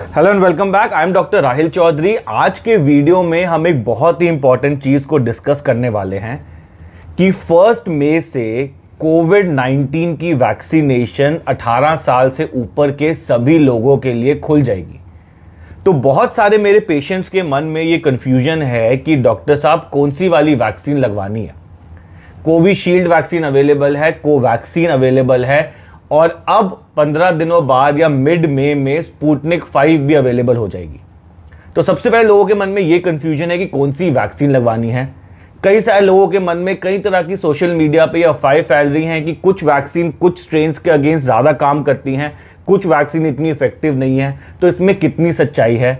Hello and welcome back. I am doctor Rahil Chaudhary. आज के video में हम एक बहुत ही इंपॉर्टेंट चीज़ को डिस्कस करने वाले हैं कि 1 मई से कोविड-19 की वैक्सीनेशन 18 साल से ऊपर के सभी लोगों के लिए खुल जाएगी। तो बहुत सारे मेरे पेशेंट्स के मन में ये कन्फ्यूजन है कि डॉक्टर साहब कौन सी वाली वैक्सीन लगवानी है। कोविशील्ड वैक्सीन अवेलेबल है, कोवैक्सीन अवेलेबल है और अब 15 दिनों बाद या मिड मई में स्पुतनिक 5 भी अवेलेबल हो जाएगी। तो सबसे पहले लोगों के मन में ये कंफ्यूजन है कि कौन सी वैक्सीन लगवानी है। कई सारे लोगों के मन में कई तरह की सोशल मीडिया पे अफवाहें फैल रही हैं कि कुछ वैक्सीन कुछ स्ट्रेन्स के अगेंस्ट ज़्यादा काम करती हैं, कुछ वैक्सीन इतनी इफेक्टिव नहीं है। तो इसमें कितनी सच्चाई है,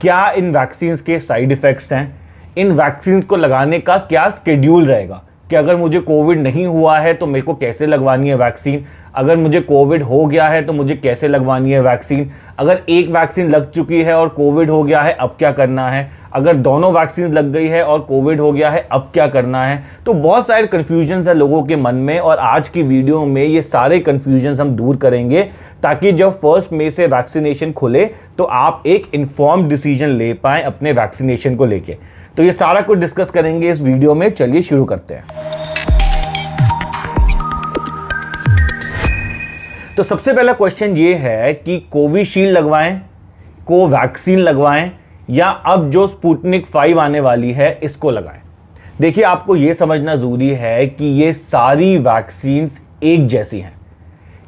क्या इन वैक्सीन्स के साइड इफ़ेक्ट्स हैं, इन वैक्सीन्स को लगाने का क्या स्केड्यूल रहेगा कि अगर मुझे कोविड नहीं हुआ है तो मेरे को कैसे लगवानी है वैक्सीन, अगर मुझे कोविड हो गया है तो मुझे कैसे लगवानी है वैक्सीन, अगर एक वैक्सीन लग चुकी है और कोविड हो गया है अब क्या करना है, अगर दोनों वैक्सीन लग गई है और कोविड हो गया है अब क्या करना है। तो बहुत सारे कन्फ्यूजन्स है लोगों के मन में और आज की वीडियो में ये सारे कन्फ्यूजन्स हम दूर करेंगे ताकि जब 1 मई से वैक्सीनेशन खुले तो आप एक इन्फॉर्म्ड डिसीजन ले पाएँ अपने वैक्सीनेशन को लेके। तो ये सारा कुछ डिस्कस करेंगे इस वीडियो में। चलिए शुरू करते हैं। तो सबसे पहला क्वेश्चन ये है कि कोविशील्ड लगवाएं, कोवैक्सीन लगवाएं या अब जो स्पुतनिक 5 आने वाली है इसको लगाएं। देखिए, आपको ये समझना ज़रूरी है कि ये सारी वैक्सीन्स एक जैसी हैं।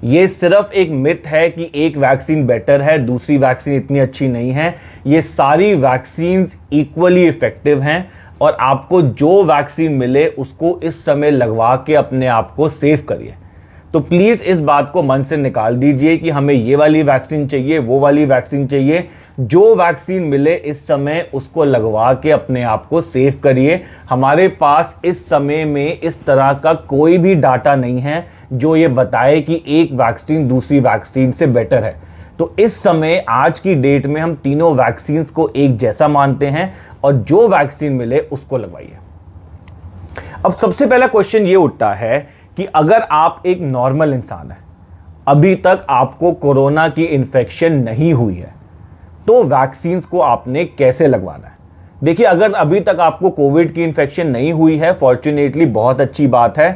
ये सिर्फ एक मिथ है कि एक वैक्सीन बेटर है, दूसरी वैक्सीन इतनी अच्छी नहीं है। ये सारी वैक्सीन्स इक्वली इफेक्टिव हैं और आपको जो वैक्सीन मिले उसको इस समय लगवा के अपने आप को सेव करिए। तो प्लीज़ इस बात को मन से निकाल दीजिए कि हमें ये वाली वैक्सीन चाहिए, वो वाली वैक्सीन चाहिए। जो वैक्सीन मिले इस समय उसको लगवा के अपने आप को सेव करिए। हमारे पास इस समय में इस तरह का कोई भी डाटा नहीं है जो ये बताए कि एक वैक्सीन दूसरी वैक्सीन से बेटर है। तो इस समय आज की डेट में हम तीनों वैक्सीन्स को एक जैसा मानते हैं और जो वैक्सीन मिले उसको लगवाइए। अब सबसे पहला क्वेश्चन ये उठता है कि अगर आप एक नॉर्मल इंसान हैं, अभी तक आपको कोरोना की इन्फेक्शन नहीं हुई है, तो वैक्सीन्स को आपने कैसे लगवाना है। देखिए, अगर अभी तक आपको कोविड की इन्फेक्शन नहीं हुई है, फॉर्चुनेटली बहुत अच्छी बात है।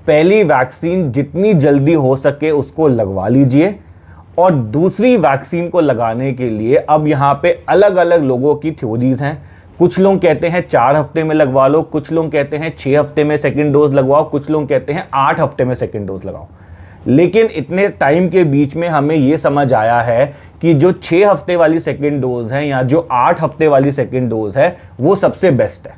पहली वैक्सीन जितनी जल्दी हो सके उसको लगवा लीजिए और दूसरी वैक्सीन को लगाने के लिए अब यहाँ पे अलग अलग लोगों की थ्योरीज हैं। कुछ लोग कहते हैं 4 हफ्ते में लगवा लो, कुछ लोग कहते हैं 6 हफ्ते में सेकंड डोज लगवाओ, कुछ लोग कहते हैं 8 हफ्ते में सेकंड डोज लगाओ। लेकिन इतने टाइम के बीच में हमें यह समझ आया है कि जो 6 हफ्ते वाली सेकंड डोज है या जो 8 हफ्ते वाली सेकंड डोज है वो सबसे बेस्ट है।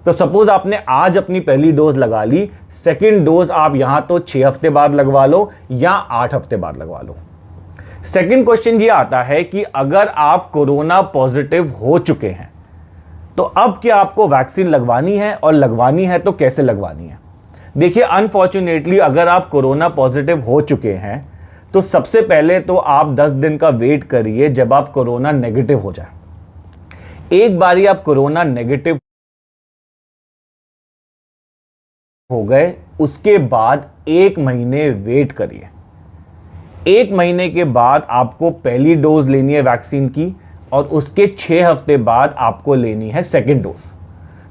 तो सपोज आपने आज अपनी पहली डोज लगा ली, सेकंड डोज आप यहां तो 6 हफ्ते बाद लगवा लो या 8 हफ्ते बाद लगवा लो। सेकंड क्वेश्चन ये आता है कि अगर आप कोरोना पॉजिटिव हो चुके हैं तो अब क्या आपको वैक्सीन लगवानी है और लगवानी है तो कैसे लगवानी है। देखिए, अनफॉर्चुनेटली अगर आप कोरोना पॉजिटिव हो चुके हैं तो सबसे पहले तो आप 10 दिन का वेट करिए जब आप कोरोना नेगेटिव हो जाए। एक बारी आप कोरोना नेगेटिव हो गए उसके बाद 1 महीने वेट करिए। 1 महीने के बाद आपको पहली डोज लेनी है वैक्सीन की और उसके 6 हफ्ते बाद आपको लेनी है सेकंड डोज।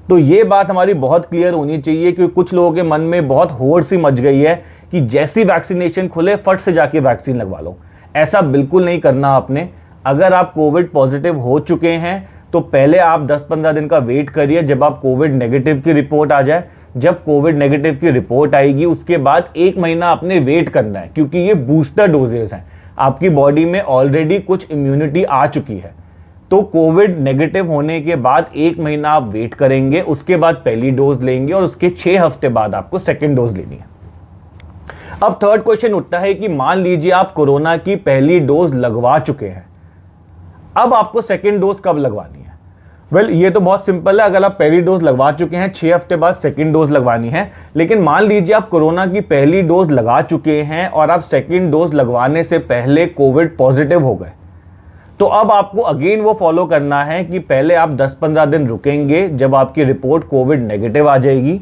तो ये बात हमारी बहुत क्लियर होनी चाहिए क्योंकि कुछ लोगों के मन में बहुत होड़ सी मच गई है कि जैसी वैक्सीनेशन खुले फट से जाके वैक्सीन लगवा लो। ऐसा बिल्कुल नहीं करना आपने। अगर आप कोविड पॉजिटिव हो चुके हैं तो पहले आप 10-15 दिन का वेट करिए जब आप कोविड नेगेटिव की रिपोर्ट आ जाए। जब कोविड नेगेटिव की रिपोर्ट आएगी उसके बाद 1 महीना आपने वेट करना है क्योंकि ये बूस्टर डोजेस हैं। आपकी बॉडी में ऑलरेडी कुछ इम्यूनिटी आ चुकी है। तो कोविड नेगेटिव होने के बाद 1 महीना आप वेट करेंगे, उसके बाद पहली डोज लेंगे और उसके 6 हफ्ते बाद आपको सेकंड डोज लेनी है। अब थर्ड क्वेश्चन उठता है कि मान लीजिए आप कोरोना की पहली डोज लगवा चुके हैं, अब आपको सेकंड डोज कब लगवानी है। वेल, ये तो बहुत सिंपल है। अगर आप पहली डोज लगवा चुके हैं 6 हफ्ते बाद सेकंड डोज लगवानी है। लेकिन मान लीजिए आप कोरोना की पहली डोज लगा चुके हैं और आप सेकंड डोज लगवाने से पहले कोविड पॉजिटिव हो गए, तो अब आपको अगेन वो फॉलो करना है कि पहले आप 10-15 दिन रुकेंगे जब आपकी रिपोर्ट कोविड नेगेटिव आ जाएगी,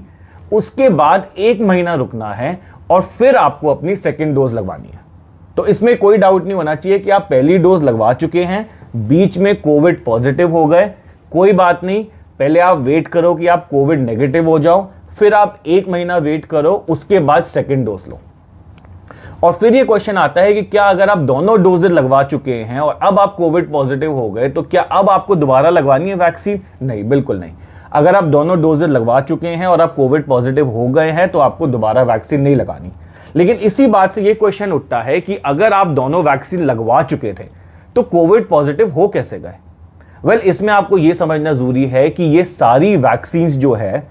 उसके बाद 1 महीना रुकना है और फिर आपको अपनी सेकंड डोज लगवानी है। तो इसमें कोई डाउट नहीं होना चाहिए कि आप पहली डोज लगवा चुके हैं, बीच में कोविड पॉजिटिव हो गए, कोई बात नहीं, पहले आप वेट करो कि आप कोविड नेगेटिव हो जाओ, फिर आप 1 महीना वेट करो, उसके बाद सेकेंड डोज लो। और फिर ये क्वेश्चन आता है कि क्या अगर आप दोनों डोजेज लगवा चुके हैं और अब आप कोविड पॉजिटिव हो गए तो क्या अब आपको दोबारा लगवानी है वैक्सीन? नहीं, बिल्कुल नहीं। अगर आप दोनों डोजेज लगवा चुके हैं और आप कोविड पॉजिटिव हो गए हैं तो आपको दोबारा वैक्सीन नहीं लगानी। लेकिन इसी बात से ये क्वेश्चन उठता है कि अगर आप दोनों वैक्सीन लगवा चुके थे तो कोविड पॉजिटिव हो कैसे गए? वेल, इसमें आपको ये समझना जरूरी है कि ये सारी वैक्सीन जो है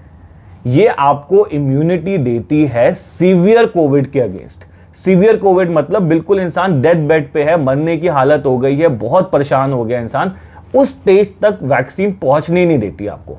ये आपको इम्यूनिटी देती है सीवियर कोविड के अगेंस्ट। सीवियर कोविड मतलब बिल्कुल इंसान डेथ बेड पे है, मरने की हालत हो गई है, बहुत परेशान हो गया इंसान, उस स्टेज तक वैक्सीन पहुंचने नहीं देती आपको।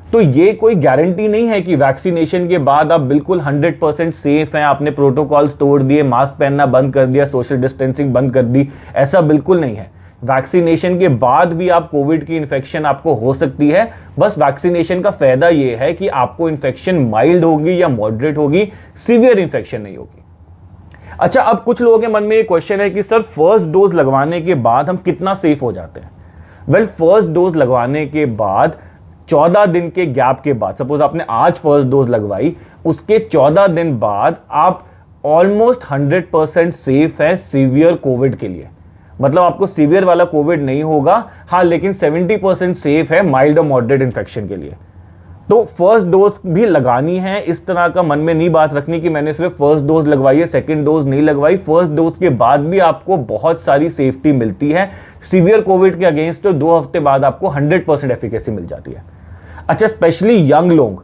तो ये कोई गारंटी नहीं है कि वैक्सीनेशन के बाद आप बिल्कुल 100% सेफ हैं, आपने प्रोटोकॉल्स तोड़ दिए, मास्क पहनना बंद कर दिया, सोशल डिस्टेंसिंग बंद कर दी, ऐसा बिल्कुल नहीं है। वैक्सीनेशन के बाद भी आप कोविड की इन्फेक्शन आपको हो सकती है। बस वैक्सीनेशन का फायदा ये है कि आपको इन्फेक्शन माइल्ड होगी या मॉडरेट होगी, सीवियर इन्फेक्शन नहीं होगी। अच्छा, अब कुछ लोगों के मन में ये क्वेश्चन है कि सर फर्स्ट डोज लगवाने के बाद हम कितना सेफ हो जाते हैं? वेल, फर्स्ट डोज लगवाने के बाद 14 दिन के गैप के बाद, सपोज आपने आज फर्स्ट डोज लगवाई, उसके 14 दिन बाद आप ऑलमोस्ट 100% सेफ है सीवियर कोविड के लिए। मतलब आपको सीवियर वाला कोविड नहीं होगा, हाँ, लेकिन 70% सेफ है माइल्ड और मॉडरेट इन्फेक्शन के लिए। तो फर्स्ट डोज भी लगानी है, इस तरह का मन में नहीं बात रखनी कि मैंने सिर्फ फर्स्ट डोज लगवाई है, सेकंड डोज नहीं लगवाई। फर्स्ट डोज के बाद भी आपको बहुत सारी सेफ्टी मिलती है सीवियर कोविड के अगेंस्ट। तो 2 हफ्ते बाद आपको 100% एफिकेसी मिल जाती है। अच्छा, स्पेशली यंग लोग,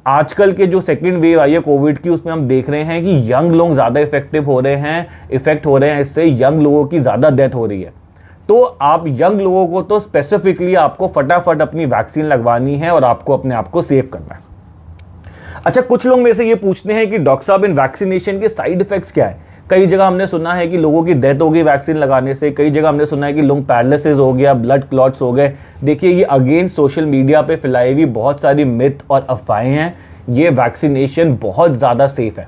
आजकल के जो सेकंड वेव आई है कोविड की, उसमें हम देख रहे हैं कि यंग लोग ज़्यादा इफेक्ट हो रहे हैं, इससे यंग लोगों की ज़्यादा डेथ हो रही है। तो आप यंग लोगों को तो स्पेसिफिकली आपको फटाफट अपनी वैक्सीन लगवानी है और आपको अपने आप को सेव करना है। अच्छा, कुछ लोग मेरे से ये पूछते हैं कि डॉक्टर साहब इन वैक्सीनेशन के साइड इफेक्ट्स क्या है? कई जगह हमने सुना है कि लोगों की डेथ हो गई वैक्सीन लगाने से, कई जगह हमने सुना है कि लोग पैरालिसिस हो गया, ब्लड क्लॉट्स हो गए। देखिए, ये अगेन सोशल मीडिया पे फैलाई हुई बहुत सारी मिथ और अफवाहें हैं। ये वैक्सीनेशन बहुत ज़्यादा सेफ है।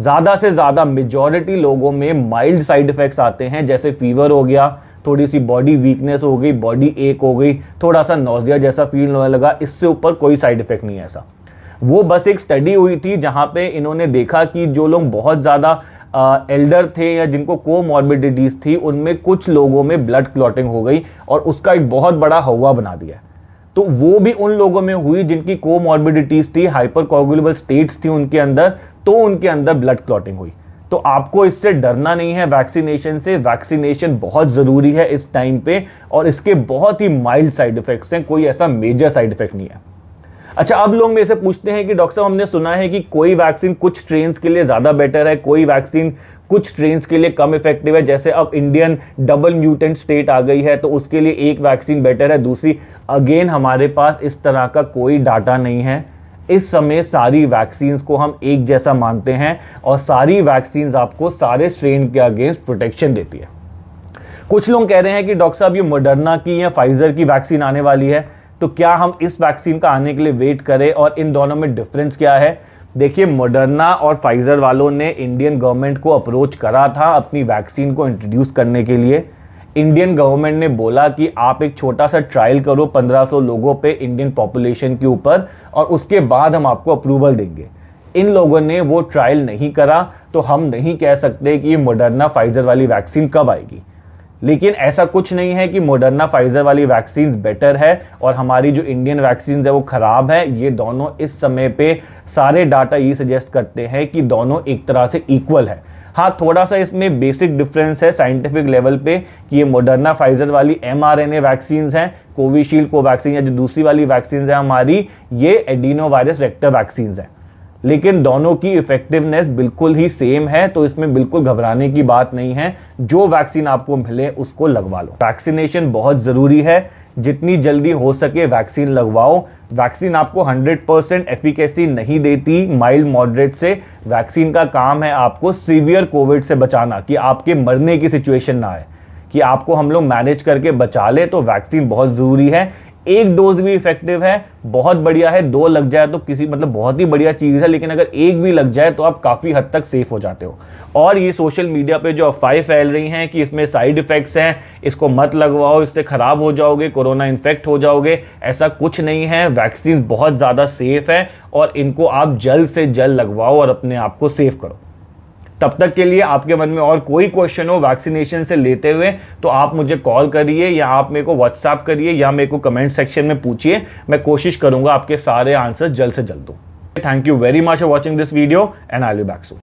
ज़्यादा से ज़्यादा मेजॉरिटी लोगों में माइल्ड साइड इफेक्ट्स आते हैं, जैसे फीवर हो गया, थोड़ी सी बॉडी वीकनेस हो गई, बॉडी एक हो गई, थोड़ा सा नौजिया जैसा फील होने लगा। इससे ऊपर कोई साइड इफेक्ट नहीं है ऐसा। वो बस एक स्टडी हुई थी जहाँ पे इन्होंने देखा कि जो लोग बहुत ज़्यादा एल्डर थे या जिनको कोमॉर्बिडिटीज़ थी, उनमें कुछ लोगों में ब्लड क्लॉटिंग हो गई और उसका एक बहुत बड़ा हवा बना दिया। तो वो भी उन लोगों में हुई जिनकी कोमॉर्बिडिटीज़ थी, हाइपरकोगुलेबल स्टेट्स थी उनके अंदर, तो उनके अंदर ब्लड क्लॉटिंग हुई। तो आपको इससे डरना नहीं है वैक्सीनेशन से। वैक्सीनेशन बहुत ज़रूरी है इस टाइम पे और इसके बहुत ही माइल्ड साइड इफेक्ट्स हैं, कोई ऐसा मेजर साइड इफेक्ट नहीं है। अच्छा, अब लोग मेरे से पूछते हैं कि डॉक्टर साहब हमने सुना है कि कोई वैक्सीन कुछ स्ट्रेन्स के लिए ज़्यादा बेटर है, कोई वैक्सीन कुछ स्ट्रेन्स के लिए कम इफेक्टिव है। जैसे अब इंडियन डबल म्यूटेंट स्टेट आ गई है तो उसके लिए एक वैक्सीन बेटर है, दूसरी। अगेन हमारे पास इस तरह का कोई डाटा नहीं है। इस समय सारी वैक्सीन्स को हम एक जैसा मानते हैं और सारी वैक्सीन्स आपको सारे स्ट्रेन के अगेंस्ट प्रोटेक्शन देती है। कुछ लोग कह रहे हैं कि डॉक्टर साहब ये मॉडर्ना की या फाइजर की वैक्सीन आने वाली है, तो क्या हम इस वैक्सीन का आने के लिए वेट करें और इन दोनों में डिफरेंस क्या है? देखिए, मॉडर्ना और फाइजर वालों ने इंडियन गवर्नमेंट को अप्रोच करा था अपनी वैक्सीन को इंट्रोड्यूस करने के लिए। इंडियन गवर्नमेंट ने बोला कि आप एक छोटा सा ट्रायल करो 1500 लोगों पे इंडियन पॉपुलेशन के ऊपर और उसके बाद हम आपको अप्रूवल देंगे। इन लोगों ने वो ट्रायल नहीं करा, तो हम नहीं कह सकते कि मॉडर्ना फाइजर वाली वैक्सीन कब आएगी। लेकिन ऐसा कुछ नहीं है कि मॉडर्ना फाइजर वाली वैक्सीन बेटर है और हमारी जो इंडियन वैक्सीन है वो ख़राब है। ये दोनों इस समय पे सारे डाटा ये सजेस्ट करते हैं कि दोनों एक तरह से इक्वल है। हाँ, थोड़ा सा इसमें बेसिक डिफरेंस है साइंटिफिक लेवल पे कि ये मॉडर्ना फाइजर वाली mRNA वैक्सीन है, कोविशील्ड कोवैक्सीन या जो दूसरी वाली वैक्सीन है हमारी, ये एडिनो वायरस वेक्टर वैक्सीन है। लेकिन दोनों की इफेक्टिवनेस बिल्कुल ही सेम है, तो इसमें बिल्कुल घबराने की बात नहीं है। जो वैक्सीन आपको मिले उसको लगवा लो। वैक्सीनेशन बहुत ज़रूरी है, जितनी जल्दी हो सके वैक्सीन लगवाओ। वैक्सीन आपको 100% एफिकेसी नहीं देती माइल्ड मॉडरेट से। वैक्सीन का काम है आपको सीवियर कोविड से बचाना, कि आपके मरने की सिचुएशन ना आए, कि आपको हम लोग मैनेज करके बचा ले। तो वैक्सीन बहुत ज़रूरी है। एक डोज भी इफेक्टिव है, बहुत बढ़िया है। 2 लग जाए तो किसी मतलब बहुत ही बढ़िया चीज़ है, लेकिन अगर एक भी लग जाए तो आप काफ़ी हद तक सेफ हो जाते हो। और ये सोशल मीडिया पे जो अफवाहें फैल रही हैं कि इसमें साइड इफ़ेक्ट्स हैं, इसको मत लगवाओ, इससे ख़राब हो जाओगे, कोरोना इन्फेक्ट हो जाओगे, ऐसा कुछ नहीं है। वैक्सीन बहुत ज़्यादा सेफ है और इनको आप जल्द से जल्द लगवाओ और अपने आप को सेफ करो। तब तक के लिए आपके मन में और कोई क्वेश्चन हो वैक्सीनेशन से लेते हुए तो आप मुझे कॉल करिए या आप मेरे को व्हाट्सएप करिए या मेरे को कमेंट सेक्शन में पूछिए। मैं कोशिश करूंगा आपके सारे आंसर जल्द से जल्द दूं। Thank you very much for watching this video and I will be back soon.